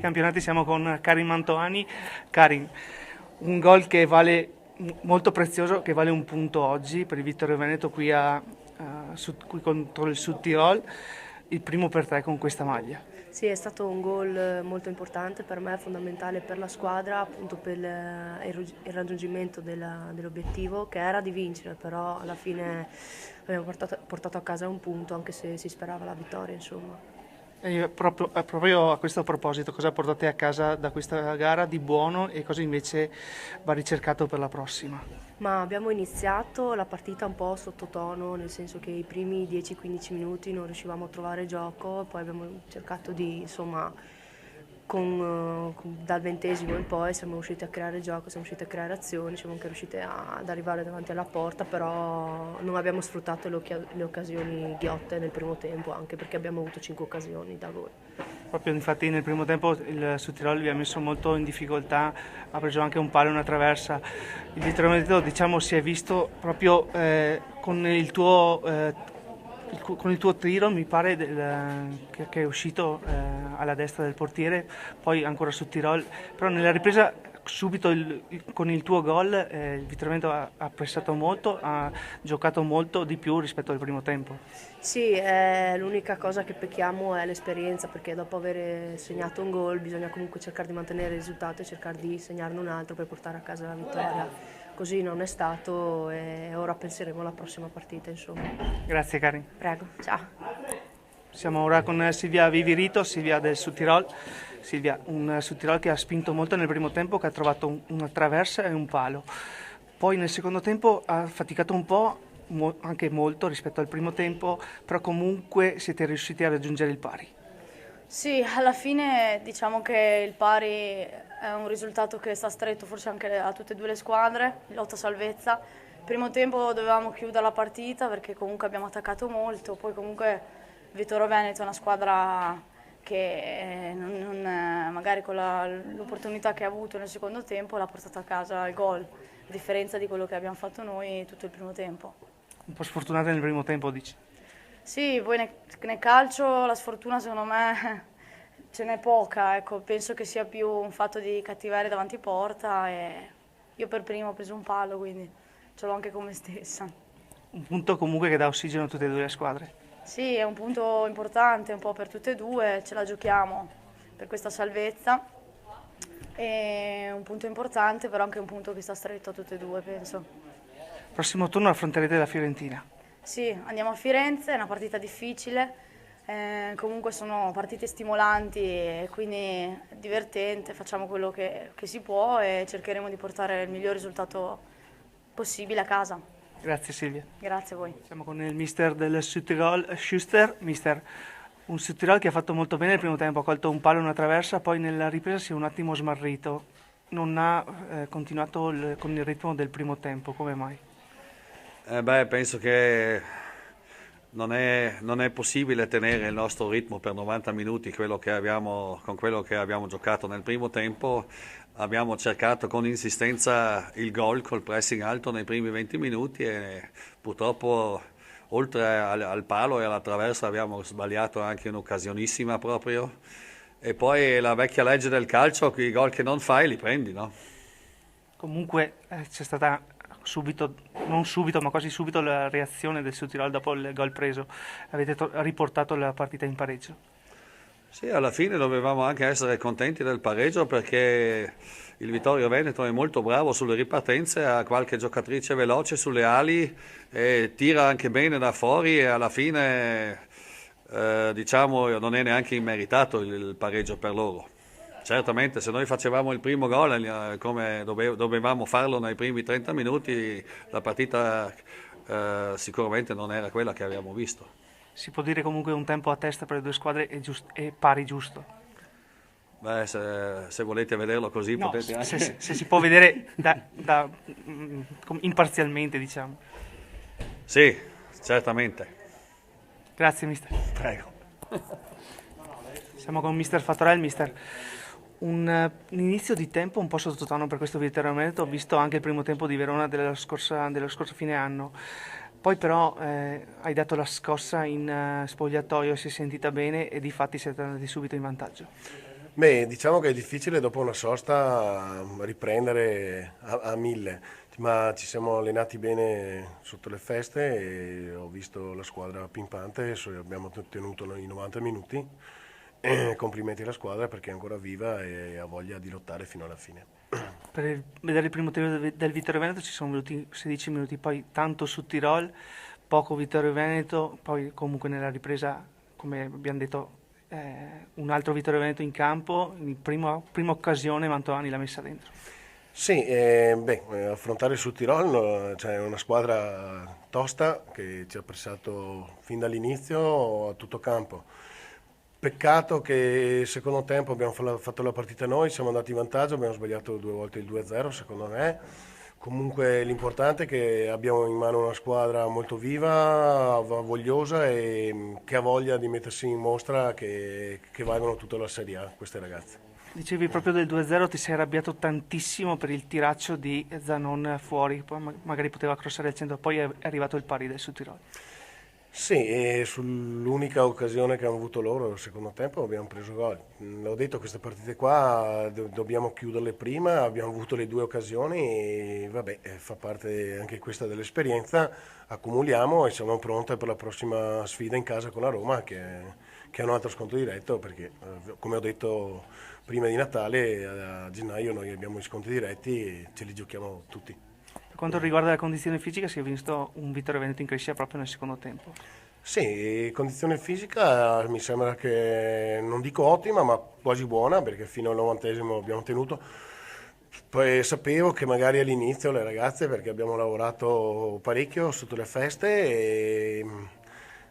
campionati, siamo con Karim Mantovani. Karim, un gol che vale molto prezioso, che vale un punto oggi per il Vittorio Veneto qui qui contro il Sud Tirol, il primo per te con questa maglia. Sì, è stato un gol molto importante per me, fondamentale per la squadra, appunto per il raggiungimento dell'obiettivo che era di vincere, però alla fine abbiamo portato a casa un punto, anche se si sperava la vittoria, insomma. E proprio a questo proposito, cosa portate a casa da questa gara di buono e cosa invece va ricercato per la prossima? Ma abbiamo iniziato la partita un po' sottotono, nel senso che i primi 10-15 minuti non riuscivamo a trovare gioco, poi abbiamo cercato di, insomma, dal 20° in poi siamo riusciti a creare gioco, siamo riusciti a creare azioni, siamo anche riusciti ad arrivare davanti alla porta, però non abbiamo sfruttato le occasioni ghiotte nel primo tempo, anche perché abbiamo avuto 5 occasioni da gol. Proprio infatti nel primo tempo il Sud Tirol vi ha messo molto in difficoltà, ha preso anche un palo e una traversa. Il Vittorio Veneto, diciamo, si è visto proprio con con il tuo tiro, mi pare, che è uscito alla destra del portiere, poi ancora Sud Tirol, però nella ripresa subito con il tuo gol il Vittorio Veneto ha pressato molto, ha giocato molto di più rispetto al primo tempo. Sì, l'unica cosa che pecchiamo è l'esperienza, perché dopo aver segnato un gol bisogna comunque cercare di mantenere il risultato e cercare di segnarne un altro per portare a casa la vittoria. Così non è stato e ora penseremo alla prossima partita, insomma. Grazie Karin. Prego, ciao. Siamo ora con Silvia Vivirito, Silvia del Sud Tirol. Silvia, un Sud Tirol che ha spinto molto nel primo tempo, che ha trovato una traversa e un palo. Poi nel secondo tempo ha faticato un po', anche molto rispetto al primo tempo, però comunque siete riusciti a raggiungere il pari. Sì, alla fine diciamo che il pari è un risultato che sta stretto forse anche a tutte e due le squadre, lotta salvezza. Primo tempo dovevamo chiudere la partita perché comunque abbiamo attaccato molto, poi comunque Vittorio Veneto è una squadra che magari con l'opportunità che ha avuto nel secondo tempo l'ha portata a casa il gol, a differenza di quello che abbiamo fatto noi tutto il primo tempo. Un po' sfortunata nel primo tempo, dici? Sì, poi nel calcio la sfortuna secondo me ce n'è poca, ecco, penso che sia più un fatto di cattiveria davanti porta e io per primo ho preso un palo, quindi ce l'ho anche con me stessa. Un punto comunque che dà ossigeno a tutte e due le squadre. Sì, è un punto importante un po' per tutte e due, ce la giochiamo per questa salvezza, è un punto importante però anche un punto che sta stretto a tutte e due, penso. Prossimo turno affronterete la Fiorentina. Sì, andiamo a Firenze, è una partita difficile, comunque sono partite stimolanti e quindi divertente, facciamo quello che si può e cercheremo di portare il miglior risultato possibile a casa. Grazie Silvia. Grazie a voi. Siamo con il mister del Sud Tirol, Schuster. Mister, un Sud Tirol che ha fatto molto bene il primo tempo, ha colto un palo e una traversa, poi nella ripresa si è un attimo smarrito, non ha continuato con il ritmo del primo tempo, come mai? Penso che non è possibile tenere il nostro ritmo per 90 minuti, con quello che abbiamo giocato nel primo tempo. Abbiamo cercato con insistenza il gol col pressing alto nei primi 20 minuti e purtroppo oltre al palo e alla traversa abbiamo sbagliato anche un'occasionissima proprio. E poi la vecchia legge del calcio, i gol che non fai li prendi, no? Comunque c'è stata non subito, ma quasi subito la reazione del Sud Tirol dopo il gol preso. Avete riportato la partita in pareggio. Sì, alla fine dovevamo anche essere contenti del pareggio perché il Vittorio Veneto è molto bravo sulle ripartenze, ha qualche giocatrice veloce sulle ali e tira anche bene da fuori e alla fine diciamo non è neanche immeritato il pareggio per loro. Certamente se noi facevamo il primo gol come dovevamo farlo nei primi 30 minuti la partita sicuramente non era quella che abbiamo visto. Si può dire comunque un tempo a testa per le due squadre è pari giusto? Se volete vederlo così No, potete anche... se si può vedere imparzialmente, diciamo. Sì, certamente. Grazie mister. Prego. Siamo con mister Fattorel. Mister, un inizio di tempo un po' sottotono per questo Vittorio Veneto, ho visto anche il primo tempo di Verona dello scorso fine anno. Poi però hai dato la scossa in spogliatoio, si è sentita bene e di fatti siete andati subito in vantaggio. Beh, diciamo che è difficile dopo una sosta riprendere a 1000, ma ci siamo allenati bene sotto le feste e ho visto la squadra pimpante, abbiamo tenuto i 90 minuti. Complimenti alla squadra perché è ancora viva e ha voglia di lottare fino alla fine. Per vedere il primo tempo del Vittorio Veneto ci sono voluti 16 minuti, poi tanto su Tirol, poco Vittorio Veneto, poi comunque nella ripresa, come abbiamo detto, un altro Vittorio Veneto in campo, in prima occasione Mantovani l'ha messa dentro. Sì, affrontare sul Tirol, no, cioè, è una squadra tosta che ci ha pressato fin dall'inizio a tutto campo. Peccato che secondo tempo abbiamo fatto la partita noi, siamo andati in vantaggio, abbiamo sbagliato 2 volte il 2-0 secondo me. Comunque l'importante è che abbiamo in mano una squadra molto viva, vogliosa e che ha voglia di mettersi in mostra che valgono tutta la Serie A queste ragazze. Dicevi proprio del 2-0, ti sei arrabbiato tantissimo per il tiraccio di Zanon fuori, poi magari poteva crossare il centro, poi è arrivato il pari del Südtirol. Sì, e sull'unica occasione che hanno avuto loro nel secondo tempo abbiamo preso gol. L'ho detto, queste partite qua dobbiamo chiuderle prima, abbiamo avuto le 2 occasioni e vabbè, fa parte anche questa dell'esperienza, accumuliamo e siamo pronti per la prossima sfida in casa con la Roma che è un altro scontro diretto perché come ho detto prima di Natale a gennaio noi abbiamo gli scontri diretti e ce li giochiamo tutti. Per quanto riguarda la condizione fisica si è visto un Vittorio Veneto in crescita proprio nel secondo tempo. Sì, condizione fisica mi sembra che non dico ottima, ma quasi buona, perché fino al 90° abbiamo tenuto. Poi sapevo che magari all'inizio le ragazze, perché abbiamo lavorato parecchio sotto le feste, e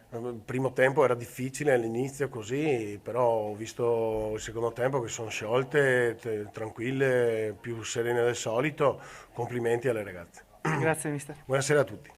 il primo tempo era difficile all'inizio così, però ho visto il secondo tempo che sono sciolte, tranquille, più serene del solito. Complimenti alle ragazze. Grazie mister. Buonasera a tutti.